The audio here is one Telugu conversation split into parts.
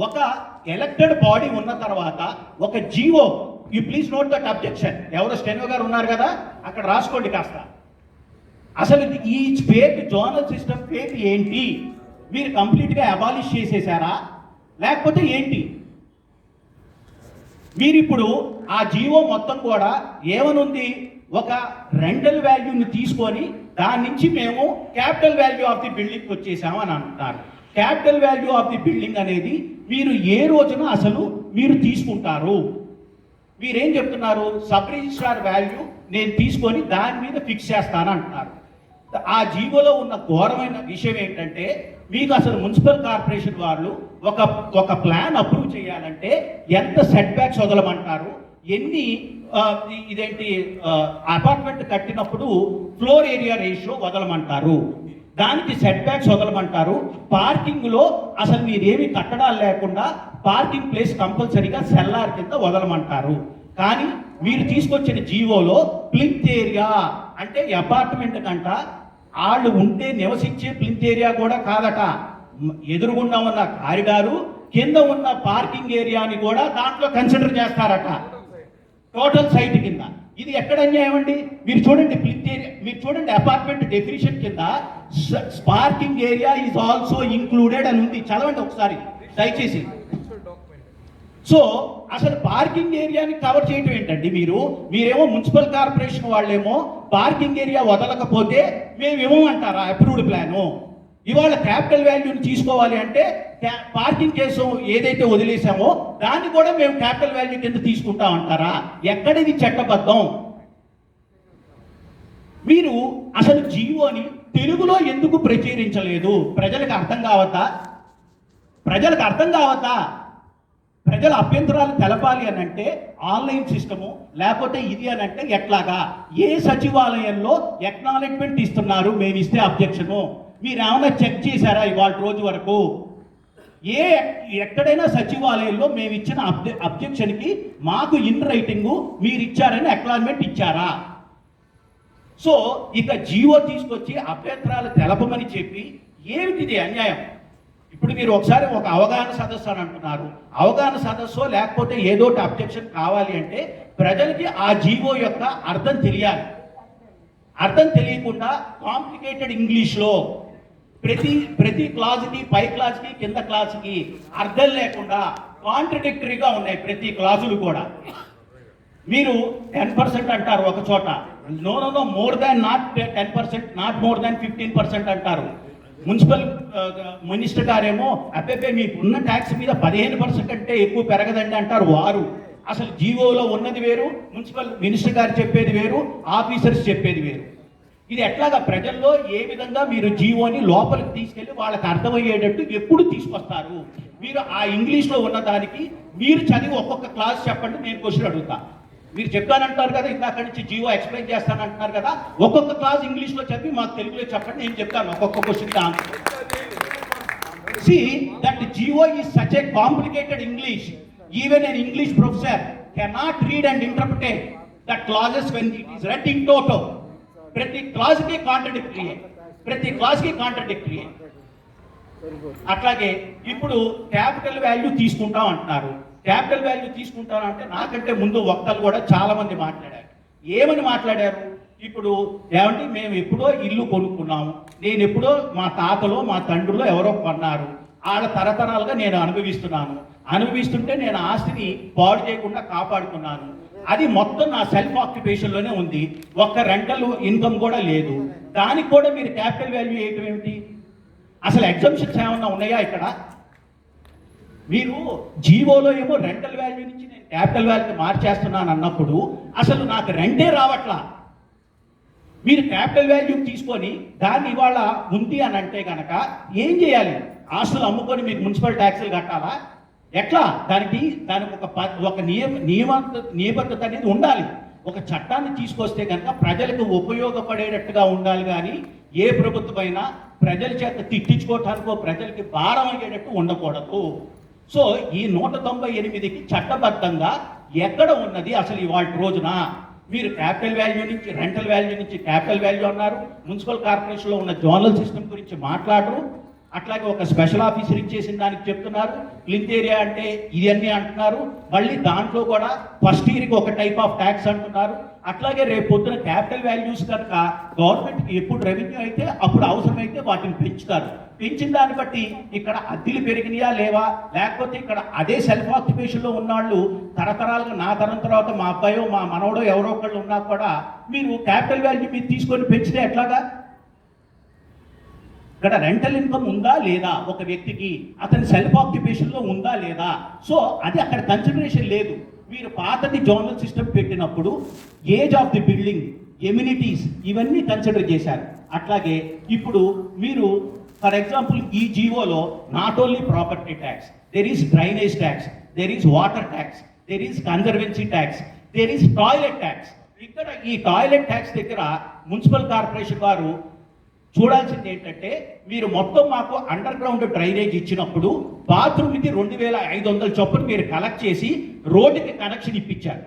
ఒక ఎలక్టెడ్ బాడీ ఉన్న తర్వాత ఒక GO, you please note that objection. ఎవరో స్టెనో గారు ఉన్నారు కదా, అక్కడ రాసుకోండి కాస్త. అసలు ఈ ఫేక్ జోనల్ సిస్టమ్ ఫేక్ ఏంటి? మీరు కంప్లీట్గా అబాలిష్ చేసేసారా లేకపోతే ఏంటి? మీరు ఇప్పుడు ఆ జీవో మొత్తం కూడా ఏమనుంది, ఒక రెంటల్ వాల్యూని తీసుకొని దాని నుంచి మేము క్యాపిటల్ వాల్యూ ఆఫ్ ది బిల్డింగ్కి వచ్చేసాము అని అంటున్నారు. Capital value of the building అనేది మీరు ఏ రోజున అసలు మీరు తీసుకుంటారు? మీరేం చెప్తున్నారు, సబ్ రిజిస్ట్రార్ వాల్యూ నేను తీసుకొని దాని మీద ఫిక్స్ చేస్తాను అంటున్నారు. ఆ జీవోలో ఉన్న ఘోరమైన విషయం ఏంటంటే, మీకు అసలు మున్సిపల్ కార్పొరేషన్ వాళ్ళు ఒక ప్లాన్ అప్రూవ్ చేయాలంటే ఎంత సెట్ బ్యాక్స్ వదలమంటారు, ఎన్ని ఇదేంటి అపార్ట్మెంట్ కట్టినప్పుడు ఫ్లోర్ ఏరియా రేషియో వదలమంటారు, దానికి సెట్ బ్యాక్స్ వదలమంటారు. పార్కింగ్లో అసలు మీరేమి కట్టడాలు లేకుండా పార్కింగ్ ప్లేస్ కంపల్సరీగా సెల్లార్ కింద వదలమంటారు. కానీ మీరు తీసుకొచ్చిన జీవోలో ప్లింత్ ఏరియా అంటే అపార్ట్మెంట్ కంట వాళ్ళు ఉంటే నివసించే ప్లింత్ ఏరియా కూడా కాదట, ఎదురుగుండా ఉన్న కారిడారు కింద ఉన్న పార్కింగ్ ఏరియాని కూడా దాంట్లో కన్సిడర్ చేస్తారట, టోటల్ సైట్ కింద. ఇది ఎక్కడ అన్యాయం అండి? మీరు చూడండి ప్లింత్ ఏరియా, మీరు చూడండి అపార్ట్మెంట్ డెఫినిషన్ కింద parking area is also included అని ఉంది. చదవండి ఒకసారి దయచేసి. సో అసలు పార్కింగ్ ఏరియాని కవర్ చేయటం ఏంటండి? మీరేమో మున్సిపల్ కార్పొరేషన్ వాళ్ళేమో పార్కింగ్ ఏరియా వదలకపోతే మేము ఇవ్వమంటారా అప్రూవ్డ్ ప్లాను? ఇవాళ క్యాపిటల్ వాల్యూని తీసుకోవాలి అంటే పార్కింగ్ కేసు ఏదైతే వదిలేసామో దాన్ని కూడా మేము క్యాపిటల్ వాల్యూ కింద తీసుకుంటాం అంటారా? ఎక్కడిది చట్టబద్ధం? మీరు అసలు జీవోని తెలుగులో ఎందుకు ప్రచురించలేదు? ప్రజలకు అర్థం కావద్దా? ప్రజల అభ్యంతరాలు తెలపాలి అని అంటే ఆన్లైన్ సిస్టము, లేకపోతే ఇది అని అంటే ఎట్లాగా? ఏ సచివాలయంలో ఎక్నాలెడ్జ్మెంట్ ఇస్తున్నారు మేము ఇస్తే అబ్జెక్షను? మీరు ఏమైనా చెక్ చేశారా ఇవాళ రోజు వరకు? ఎక్కడైనా సచివాలయంలో మేము ఇచ్చిన అబ్జెక్షన్కి మాకు ఇన్ రైటింగ్ మీరు ఇచ్చారని అక్నాలెడ్జ్మెంట్ ఇచ్చారా? సో ఇక జీవో తీసుకొచ్చి అభ్యంతరాలు తెలపమని చెప్పి ఏమిటిది అన్యాయం? ఇప్పుడు మీరు ఒకసారి ఒక అవగాహన సదస్సు అని అంటున్నారు. అవగాహన సదస్సు లేకపోతే ఏదో అబ్జెక్షన్ కావాలి అంటే ప్రజలకి ఆ జీవో యొక్క అర్థం తెలియాలి. అర్థం తెలియకుండా కాంప్లికేటెడ్ ఇంగ్లీష్లో ప్రతి క్లాజ్కి, పై క్లాజ్కి, కింద క్లాజ్కి అర్థం లేకుండా కాంట్రడిక్టరీగా ఉన్నాయి ప్రతి క్లాజులు కూడా. మీరు 10% అంటారు ఒక చోట, no more than not 10%, not more than 15% అంటారు. మున్సిపల్ మినిస్టర్ గారేమో అబ్బే మీకున్న ట్యాక్స్ మీద 15% కంటే ఎక్కువ పెరగదండి అంటారు వారు. అసలు జీవోలో ఉన్నది వేరు, మున్సిపల్ మినిస్టర్ గారు చెప్పేది వేరు, ఆఫీసర్స్ చెప్పేది వేరు. ఇది ఎట్లాగా ప్రజల్లో ఏ విధంగా మీరు జీవోని లోపలికి తీసుకెళ్ళి వాళ్ళకి అర్థమయ్యేటట్టు ఎప్పుడు తీసుకొస్తారు? మీరు ఆ ఇంగ్లీష్లో ఉన్నదానికి మీరు చదివి ఒక్కొక్క క్లాస్ చెప్పండి, నేను క్వశ్చన్ అడుగుతా. మీరు చెప్తానంటారు కదా, ఇందాక నుంచి జీవో ఎక్స్ప్లెయిన్ చేస్తానంటున్నారు కదా, ఒక్కొక్క క్లాస్ ఇంగ్లీష్లో చెప్పి మాకు తెలుగులో చెప్పండి, నేను చెప్తాను ఒక్కొక్క క్వశ్చన్కి answer. See that GO is such a complicated English. Even an English professor cannot read and interpret the clauses when it is read in toto. ప్రతి క్లాస్కి కాంట్రడిక్టరీ. అట్లాగే ఇప్పుడు క్యాపిటల్ వాల్యూ తీసుకుంటాం అంటున్నారు. క్యాపిటల్ వాల్యూ తీసుకుంటాను అంటే నాకంటే ముందు వక్తలు కూడా చాలా మంది మాట్లాడారు. ఏమని మాట్లాడారు? ఇప్పుడు ఏమంటే మేము ఎప్పుడో ఇల్లు కొనుక్కున్నాము, నేను ఎప్పుడో మా తాతలో మా తండ్రులో ఎవరో కొన్నారు, వాళ్ళ తరతరాలుగా నేను అనుభవిస్తుంటే నేను ఆస్తిని పాడు చేయకుండా కాపాడుకున్నాను, అది మొత్తం నా సెల్ఫ్ ఆక్యుపేషన్లోనే ఉంది, ఒక్క రెంటల్ ఇన్కమ్ కూడా లేదు, దానికి కూడా మీరు క్యాపిటల్ వాల్యూ వేయటం ఏమిటి? అసలు ఎగ్జంప్షన్స్ ఏమన్నా ఉన్నాయా ఇక్కడ? మీరు జీవోలో ఏమో రెంటల్ వాల్యూ నుంచి నేను క్యాపిటల్ వాల్యూకి మార్చేస్తున్నాను అన్నప్పుడు అసలు నాకు రెంటే రావట్లా. మీరు క్యాపిటల్ వాల్యూ తీసుకొని దాన్ని ఇవాళ ఉంది అని అంటే కనుక ఏం చేయాలి? ఆస్తులు అమ్ముకొని మీకు మున్సిపల్ ట్యాక్సులు కట్టాలా? ఎట్లా? దానికి ఒక నియమబద్ధత అనేది ఉండాలి. ఒక చట్టాన్ని తీసుకొస్తే కనుక ప్రజలకు ఉపయోగపడేటట్టుగా ఉండాలి. కానీ ఏ ప్రభుత్వమైనా ప్రజల చేత తిట్టించుకోవటానికో ప్రజలకి భారం అయ్యేటట్టు ఉండకూడదు. సో ఈ 198కి చట్టబద్ధంగా ఎక్కడ ఉన్నది అసలు ఇవాళ రోజున? మీరు క్యాపిటల్ వాల్యూ నుంచి రెంటల్ వాల్యూ నుంచి క్యాపిటల్ వాల్యూ అన్నారు, మున్సిపల్ కార్పొరేషన్లో ఉన్న జోనల్ సిస్టమ్ గురించి మాట్లాడరు. అట్లాగే ఒక స్పెషల్ ఆఫీసర్ ఇచ్చేసిన దానికి చెప్తున్నారు, ప్లింత్ ఏరియా అంటే ఇవన్నీ అంటున్నారు. మళ్ళీ దాంట్లో కూడా ఫస్ట్ ఇయర్కి ఒక టైప్ ఆఫ్ ట్యాక్స్ అంటున్నారు. అట్లాగే రేపు పొద్దున క్యాపిటల్ వాల్యూస్ కనుక గవర్నమెంట్కి ఎప్పుడు రెవెన్యూ అయితే అప్పుడు అవసరమైతే వాటిని పెంచుతారు. పెంచిన దాన్ని బట్టి ఇక్కడ అద్దెలు పెరిగినాయా లేవా, లేకపోతే ఇక్కడ అదే సెల్ఫ్ ఆక్యుపేషన్లో ఉన్నవాళ్ళు తరతరాలుగా నా తరం తర్వాత మా అబ్బాయో మా మనవడో ఎవరో ఒకళ్ళు ఉన్నా కూడా మీరు క్యాపిటల్ వాల్యూ మీరు తీసుకొని పెంచితే ఎట్లాగా? ఇక్కడ రెంటల్ ఇన్కమ్ ఉందా లేదా, ఒక వ్యక్తికి అతని సెల్ఫ్ ఆక్యుపేషన్లో ఉందా లేదా, సో అది అక్కడ కన్సిడరేషన్ లేదు. మీరు పాతది జోనల్ సిస్టమ్ పెట్టినప్పుడు age of the building, amenities ఇవన్నీ కన్సిడర్ చేశారు. అట్లాగే ఇప్పుడు మీరు ఫర్ ఎగ్జాంపుల్ ఈ జీవోలో not only property tax, there is drainage tax, there is water tax, there is conservancy tax, there is toilet tax. ఇక్కడ ఈ టాయిలెట్ ట్యాక్స్ దగ్గర మున్సిపల్ కార్పొరేషన్ వారు చూడాల్సింది ఏంటంటే, మీరు మొత్తం మాకు అండర్ గ్రౌండ్ డ్రైనేజ్ ఇచ్చినప్పుడు బాత్రూమ్కి 2500 చొప్పున మీరు కలెక్ట్ చేసి రోడ్డుకి కనెక్షన్ ఇప్పించారు.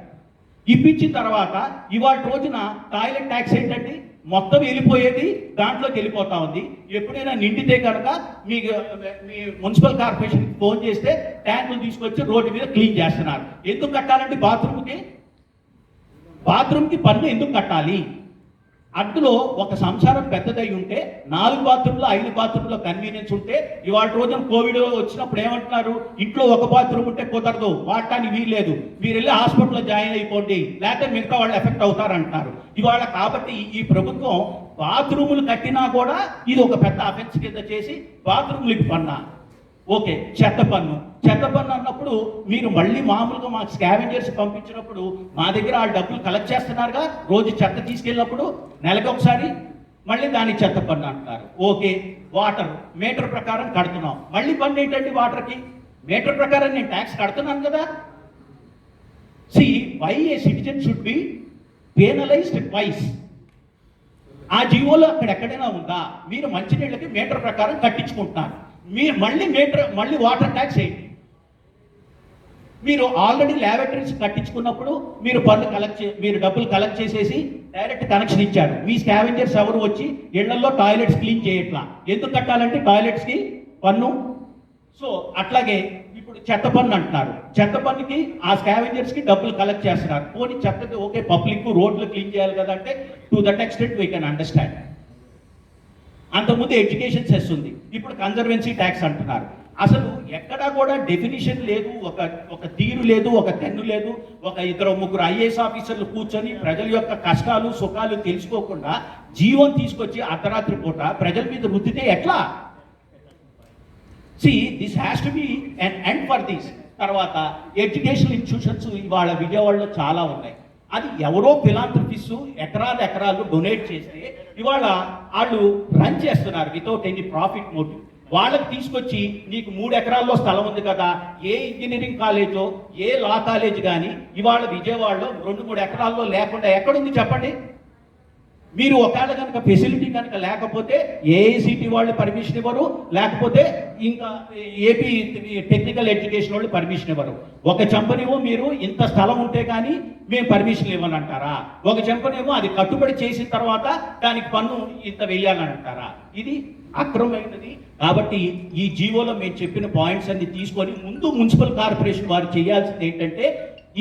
ఇప్పించిన తర్వాత ఇవాళ రోజున టాయిలెట్ ట్యాక్స్ ఏంటండి, మొత్తం వెళ్ళిపోయేది దాంట్లోకి వెళ్ళిపోతా ఉంది. ఎప్పుడైనా నిండితే కనుక మీ మున్సిపల్ కార్పొరేషన్కి ఫోన్ చేస్తే ట్యాంకులు తీసుకొచ్చి రోడ్డు మీద క్లీన్ చేస్తున్నారు. ఎందుకు కట్టాలండి బాత్రూమ్కి పన్ను ఎందుకు కట్టాలి? అందులో ఒక సంసారం పెద్దదై ఉంటే 4 బాత్రూంలో 5 బాత్రూంలో కన్వీనియన్స్ ఉంటే, ఇవాళ రోజున కోవిడ్ వచ్చినప్పుడు ఏమంటున్నారు, ఇంట్లో ఒక బాత్రూమ్ ఉంటే కుదరదు, వాడటానికి వీల్లేదు, మీరు వెళ్ళి హాస్పిటల్లో జాయిన్ అయిపోండి, లేకపోతే మిగతా వాళ్ళు ఎఫెక్ట్ అవుతారంటున్నారు ఇవాళ. కాబట్టి ఈ ప్రభుత్వం బాత్రూములు కట్టినా కూడా ఇది ఒక పెద్ద అఫెన్స్ కింద చేసి బాత్రూములకి పన్నా. ఓకే, చెత్త పన్ను అన్నప్పుడు మీరు మళ్ళీ మామూలుగా మాకు స్కావెంజర్స్ పంపించినప్పుడు మా దగ్గర ఆ డబ్బులు కలెక్ట్ చేస్తున్నారుగా, రోజు చెత్త తీసుకెళ్ళినప్పుడు నెలకు ఒకసారి మళ్ళీ దాని చెత్త పన్ను అంటున్నారు. ఓకే, వాటర్ మీటర్ ప్రకారం కడుతున్నాం, మళ్ళీ పన్ను ఏంటండి వాటర్కి? మీటర్ ప్రకారం నేను ట్యాక్స్ కడుతున్నాను కదా. Why a citizen should be penalized twice. ఆ జీవోలో అక్కడ ఎక్కడైనా ఉందా? మీరు మంచినీళ్ళకి మీటర్ ప్రకారం కట్టించుకుంటున్నారు, మీరు మళ్ళీ వాటర్ ట్యాక్స్ వేయండి. మీరు ఆల్రెడీ ల్యాబొరేటరీస్ కట్టించుకున్నప్పుడు మీరు డబ్బులు కలెక్ట్ చేసేసి డైరెక్ట్ కనెక్షన్ ఇచ్చారు. మీ స్కావెంజర్స్ ఎవరు వచ్చి ఇళ్లలో టాయిలెట్స్ క్లీన్ చేయట్లా, ఎందుకు కట్టాలంటే టాయిలెట్స్కి పన్ను. సో అట్లాగే ఇప్పుడు చెత్త పన్ను అంటున్నారు, చెత్త పన్నుకి ఆ స్కావెంజర్స్కి డబ్బులు కలెక్ట్ చేస్తున్నారు. పోనీ చెత్తకి ఓకే, పబ్లిక్ రోడ్లు క్లీన్ చేయాలి కదా అంటే to that extent we can understand. అంతకుముందు ఎడ్యుకేషన్ సెస్ ఉంది, ఇప్పుడు కన్జర్వెన్సీ ట్యాక్స్ అంటున్నారు. అసలు ఎక్కడా కూడా డెఫినిషన్ లేదు, ఒక తీరు లేదు, ఒక తెన్ను లేదు. ఒక 2-3 ఐఏఎస్ ఆఫీసర్లు కూర్చొని ప్రజల యొక్క కష్టాలు సుఖాలు తెలుసుకోకుండా జీవోని తీసుకొచ్చి అర్ధరాత్రి పూట ప్రజల మీద రుద్దితే ఎట్లా? This has to be an end for this. తర్వాత ఎడ్యుకేషనల్ ఇన్స్టిట్యూషన్స్ ఇవాళ విజయవాడలో చాలా ఉన్నాయి. అది ఎవరో ఫిలాంథ్రఫిస్ట్ ఎకరాలు డొనేట్ చేస్తే ఇవాళ వాళ్ళు రన్ చేస్తున్నారు వితౌట్ ఎనీ ప్రాఫిట్ మోటివ్. వాళ్ళకి తీసుకొచ్చి నీకు 3 ఎకరాల్లో స్థలం ఉంది కదా, ఏ ఇంజనీరింగ్ కాలేజో ఏ లా కాలేజ్ కానీ ఇవాళ విజయవాడలో 2-3 ఎకరాల్లో లేకుండా ఎక్కడుంది చెప్పండి? మీరు ఒకవేళ కనుక ఫెసిలిటీ కనుక లేకపోతే ఏఐసిటి వాళ్ళు పర్మిషన్ ఇవ్వరు, లేకపోతే ఇంకా ఏపీ టెక్నికల్ ఎడ్యుకేషన్ వాళ్ళు పర్మిషన్ ఇవ్వరు. ఒక చెంపనేమో మీరు ఇంత స్థలం ఉంటే కానీ మేము పర్మిషన్ ఇవ్వనంటారా, ఒక చెంపనేమో అది కట్టుబడి చేసిన తర్వాత దానికి పన్ను ఇంత వెయ్యాలని అంటారా? ఇది అక్రమమైనది. కాబట్టి ఈ జీవోలో మేము చెప్పిన పాయింట్స్ అన్ని తీసుకొని ముందు మున్సిపల్ కార్పొరేషన్ వారు చేయాల్సింది ఏంటంటే,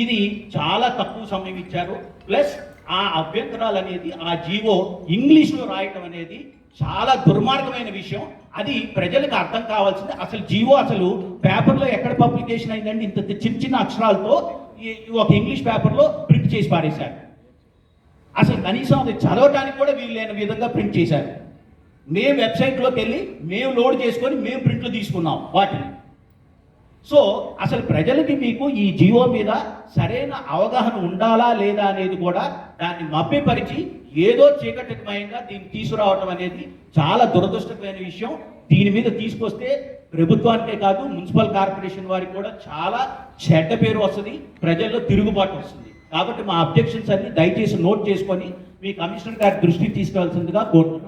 ఇది చాలా తక్కువ సమయం ఇచ్చారు, ప్లస్ ఆ అభ్యంతరాలు అనేది ఆ జీవో ఇంగ్లీష్లో రాయటం అనేది చాలా దుర్మార్గమైన విషయం. అది ప్రజలకు అర్థం కావాల్సింది. అసలు జీవో అసలు పేపర్లో ఎక్కడ పబ్లికేషన్ అయిందండి? ఇంత చిన్న అక్షరాలతో ఒక ఇంగ్లీష్ పేపర్లో ప్రింట్ చేసి పారేశారు. అసలు కనీసం అది చదవటానికి కూడా వీలు లేని విధంగా ప్రింట్ చేశారు. మేము వెబ్సైట్లోకి వెళ్ళి మేము లోడ్ చేసుకొని మేము ప్రింట్లు తీసుకున్నాం వాటిని. సో అసలు ప్రజలకి మీకు ఈ జీవో మీద సరైన అవగాహన ఉండాలా లేదా అనేది కూడా దాన్ని మభ్యపరిచి ఏదో చీకటిమయంగా దీన్ని తీసుకురావటం అనేది చాలా దురదృష్టకరమైన విషయం. దీని మీద తీసుకొస్తే ప్రభుత్వానికే కాదు మున్సిపల్ కార్పొరేషన్ వారికి కూడా చాలా చెడ్డ పేరు వస్తుంది, ప్రజల్లో తిరుగుబాటు వస్తుంది. కాబట్టి మా అబ్జెక్షన్స్ అన్ని దయచేసి నోట్ చేసుకొని మీ కమిషనర్ గారి దృష్టికి తీసుకెళ్లాల్సిందిగా కోరుతున్నాను.